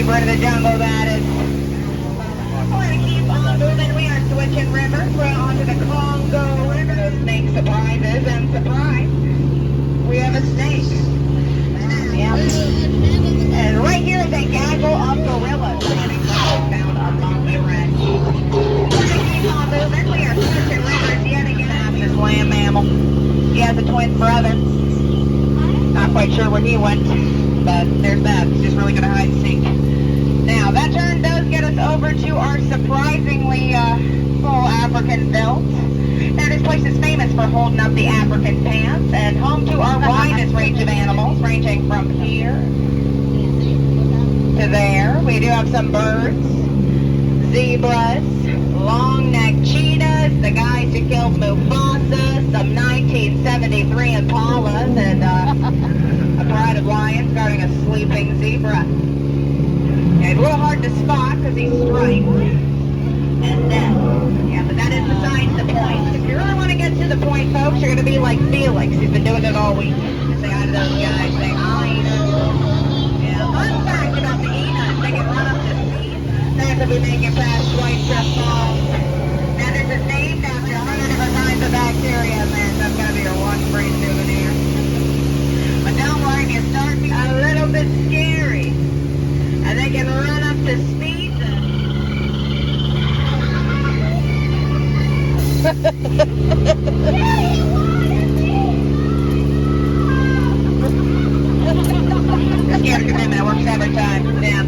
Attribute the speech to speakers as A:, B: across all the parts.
A: deeper into the jungle, that is. We're going to keep on moving. We are switching rivers. We're onto the Congo River. Those snake surprises, and surprise, we have a snake. Yep. And right here is a gaggle of gorillas standing found among the wreck. We're going to keep on moving. We are switching rivers yet again. That's this land mammal. He has a twin brother. Not quite sure where he went, but there's that. It's just really going to hide and seek. Now, that turn does get us over to our surprisingly full African belt. Now, this place is famous for holding up the African pants and home to our widest range of animals, ranging from here to there. We do have some birds, zebras, long-necked cheetahs, the guys who killed Mufasa, some 1973 Impalas, and a pride of lions guarding a sleeping zebra. Yeah, it's a little hard to spot because he's striped. And then, yeah, but that is besides the point. If you really want to get to the point, folks, you're going to be like Felix. He's been doing it all week. Say hi to those guys. Say hi. Yeah, fun fact about the Enos, they can run up to speed. That's if we make it past White Strip Falls. Now, this is named after 100 different kinds of bacteria, man. That's going to be your one free souvenir. But don't worry, you start being a little bit scary. And they can run up to speed. Scared commitment, it works every time. Yeah.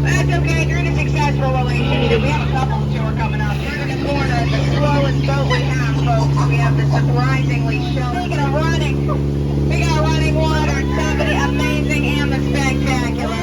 A: That's okay, you're in a successful relationship. We have a couple tour coming up. We're in the corner, the slowest boat we have, folks. We have the surprisingly show. Speaking of running, we got running water and somebody amazing and the spectacular.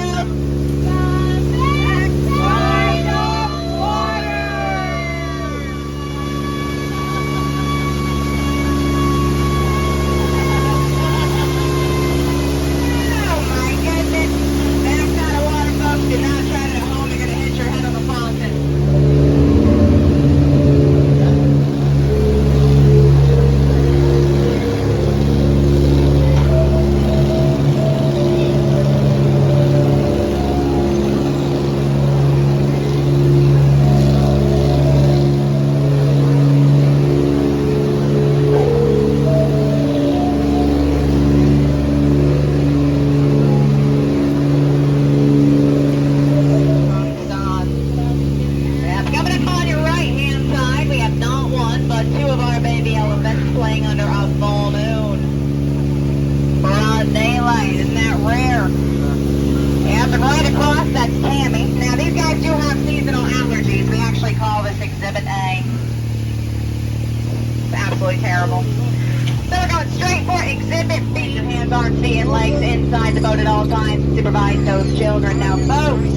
A: Terrible. So we're going straight for Exhibit B. Your hands, arms, feet, and legs inside the boat at all times. Supervise those children. Now, folks,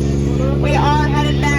A: we are headed back